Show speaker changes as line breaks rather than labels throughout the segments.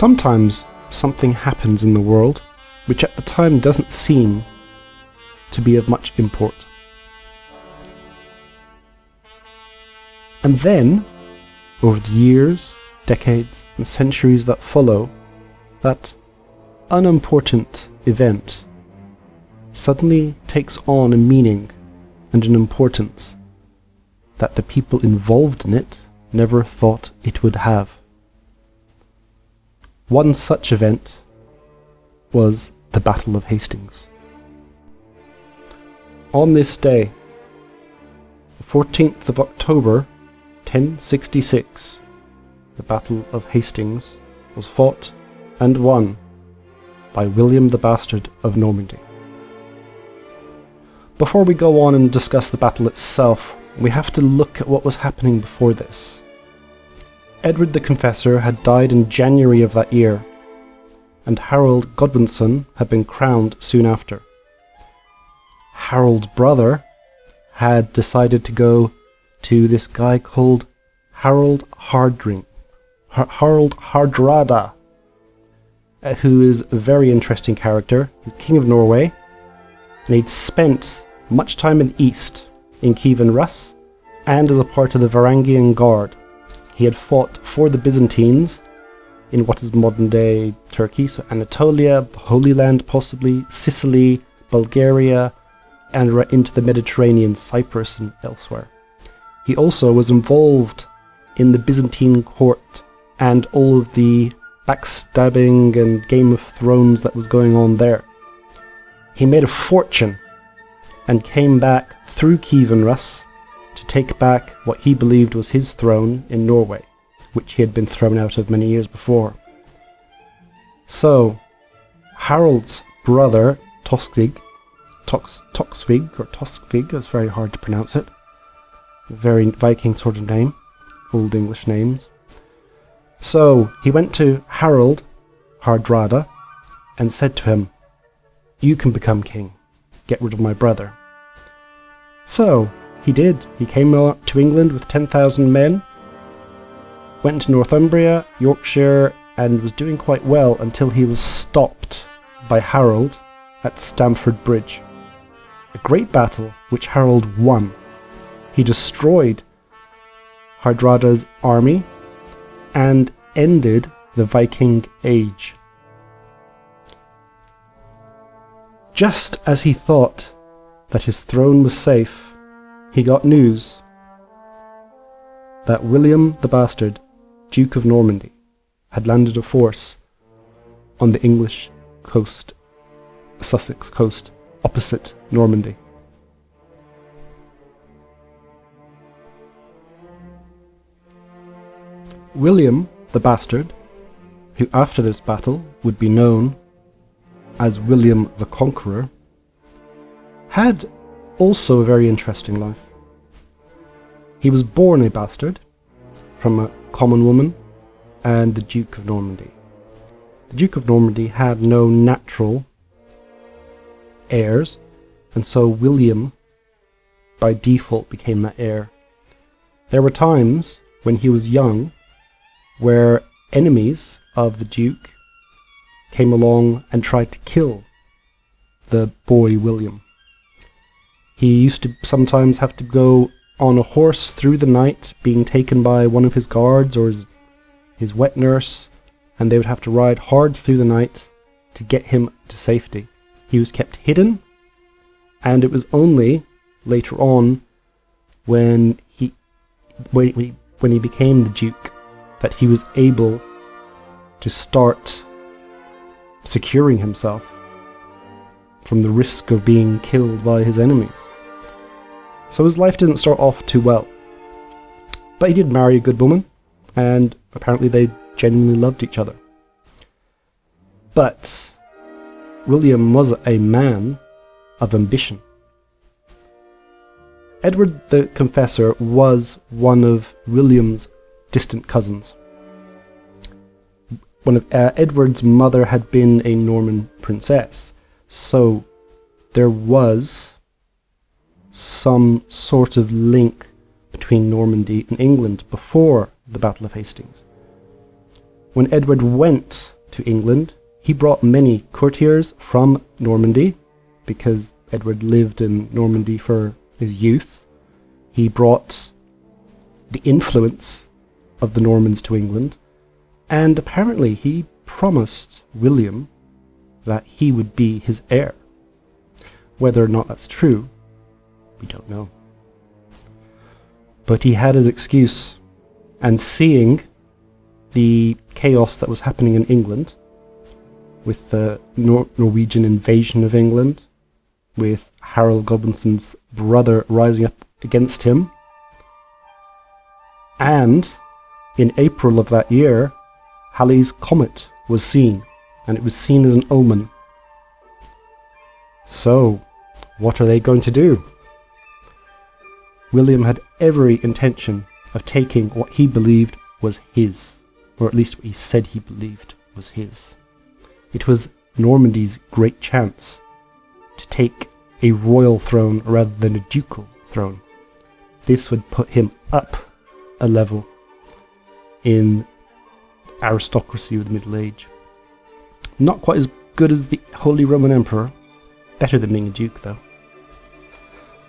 Sometimes something happens in the world which at the time doesn't seem to be of much import. And then, over the years, decades, and centuries that follow, that unimportant event suddenly takes on a meaning and an importance that the people involved in it never thought it would have. One such event was the Battle of Hastings. On this day, the 14th of October, 1066, the Battle of Hastings was fought and won by William the Bastard of Normandy. Before we go on and discuss the battle itself, we have to look at what was happening before this. Edward the Confessor had died in January of that year, and Harold Godwinson had been crowned soon after. Harold's brother had decided to go to this guy called Harold Hardrada, who is a very interesting character, King of Norway, and he'd spent much time in the east, in Kievan Rus, and as a part of the Varangian Guard. He had fought for the Byzantines in what is modern-day Turkey, so Anatolia, the Holy Land possibly, Sicily, Bulgaria, and into the Mediterranean, Cyprus and elsewhere. He also was involved in the Byzantine court and all of the backstabbing and Game of Thrones that was going on there. He made a fortune and came back through Kievan Rus to take back what he believed was his throne in Norway, which he had been thrown out of many years before. So, Harold's brother, Toksvig, it's very hard to pronounce it, very Viking sort of name, Old English names. So, he went to Harold Hardrada and said to him, "You can become king, get rid of my brother." So, he did. He came to England with 10,000 men, went to Northumbria, Yorkshire, and was doing quite well until he was stopped by Harold at Stamford Bridge. A great battle which Harold won. He destroyed Hardrada's army and ended the Viking Age. Just as he thought that his throne was safe, he got news that William the Bastard, Duke of Normandy, had landed a force on the English coast, Sussex coast, opposite Normandy. William the Bastard, who after this battle would be known as William the Conqueror, had also a very interesting life. He was born a bastard from a common woman and the Duke of Normandy. The Duke of Normandy had no natural heirs, and so William by default became that heir. There were times when he was young where enemies of the Duke came along and tried to kill the boy William. He used to sometimes have to go on a horse through the night, being taken by one of his guards or his wet nurse, and they would have to ride hard through the night to get him to safety. He was kept hidden, and it was only later on when he became the Duke that he was able to start securing himself from the risk of being killed by his enemies. So his life didn't start off too well. But he did marry a good woman, and apparently they genuinely loved each other. But William was a man of ambition. Edward the Confessor was one of William's distant cousins. One of Edward's mother had been a Norman princess, so there was some sort of link between Normandy and England before the Battle of Hastings. when Edward went to England, he brought many courtiers from Normandy, because Edward lived in Normandy for his youth. He brought the influence of the Normans to England, and apparently he promised William that he would be his heir. Whether or not that's true, we don't know. But he had his excuse, and seeing the chaos that was happening in England, with the Norwegian invasion of England, with Harold Godwinson's brother rising up against him, and in April of that year, Halley's Comet was seen, and it was seen as an omen. So, what are they going to do? William had every intention of taking what he believed was his, or at least what he said he believed was his. It was Normandy's great chance to take a royal throne rather than a ducal throne. This would put him up a level in aristocracy of the Middle Age. Not quite as good as the Holy Roman Emperor, better than being a duke though.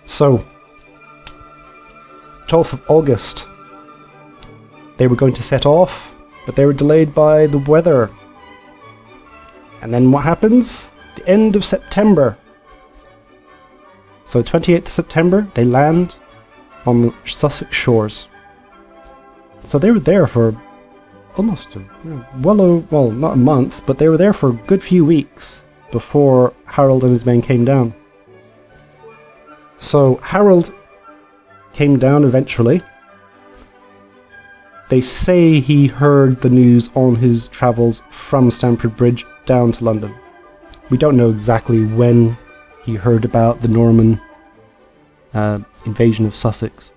So, 12th of August, they were going to set off, but they were delayed by the weather. And then what happens? The end of September. So 28th of September, they land on the Sussex shores. So they were there for almost, well, not a month, but they were there for a good few weeks before Harold and his men came down. So Harold came down eventually. They say he heard the news on his travels from Stamford Bridge down to London. We don't know exactly when he heard about the Norman invasion of Sussex,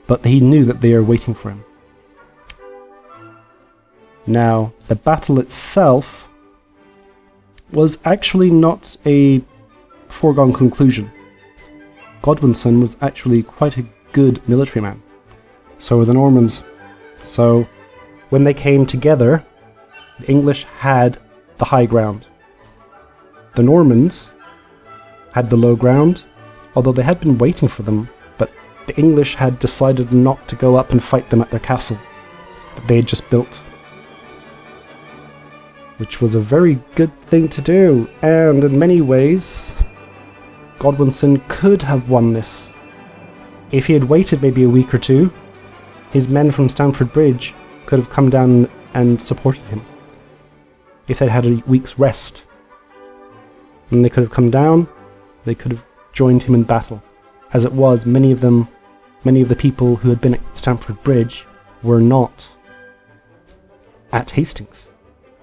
but he knew that they were waiting for him. Now, the battle itself was actually not a foregone conclusion. Godwinson was actually quite a good military man. So were the Normans. So when they came together, the English had the high ground. The Normans had the low ground, although they had been waiting for them, but the English had decided not to go up and fight them at their castle that they had just built. Which was a very good thing to do, and in many ways, Godwinson could have won this. If he had waited maybe a week or two, his men from Stamford Bridge could have come down and supported him. If they'd had a week's rest, and they could have come down, they could have joined him in battle. As it was, many of the people who had been at Stamford Bridge were not at Hastings,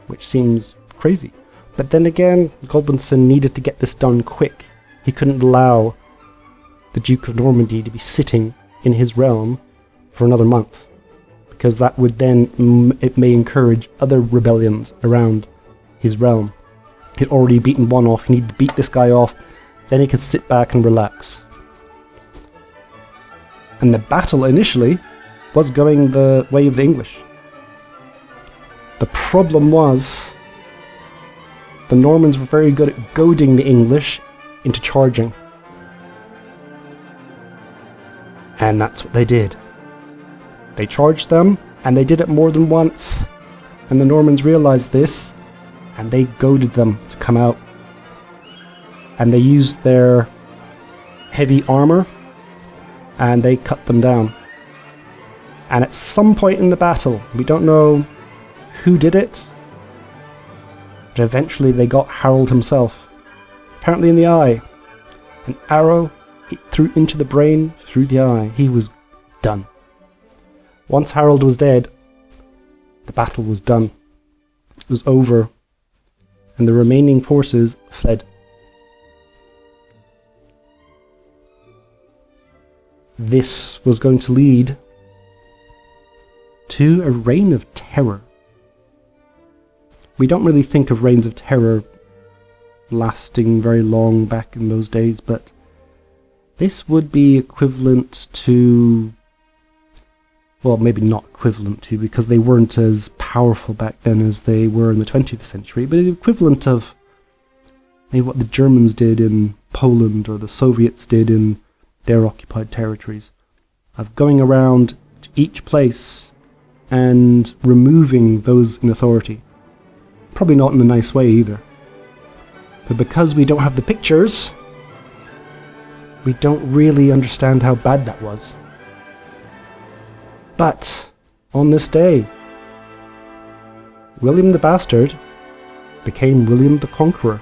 which seems crazy. But then again, Godwinson needed to get this done quick. He couldn't allow the Duke of Normandy to be sitting in his realm for another month, because that would then, it may encourage other rebellions around his realm. He'd already beaten one off, he needed to beat this guy off, then he could sit back and relax. And the battle initially was going the way of the English. The problem was, the Normans were very good at goading the English into charging. And that's what they did. They charged them, and they did it more than once. And the Normans realized this, and they goaded them to come out. And they used their heavy armor, and they cut them down. And at some point in the battle, we don't know who did it, but eventually they got Harold himself, apparently in the eye. An arrow hit through into the brain, through the eye. He was done. Once Harold was dead, the battle was done. It was over, and the remaining forces fled. This was going to lead to a reign of terror. We don't really think of reigns of terror lasting very long back in those days, but this would be equivalent to well, maybe not equivalent to, because they weren't as powerful back then as they were in the 20th century, but equivalent of maybe what the Germans did in Poland or the Soviets did in their occupied territories, of going around to each place and removing those in authority. Probably not in a nice way either. But because we don't have the pictures, we don't really understand how bad that was. But on this day, William the Bastard became William the Conqueror.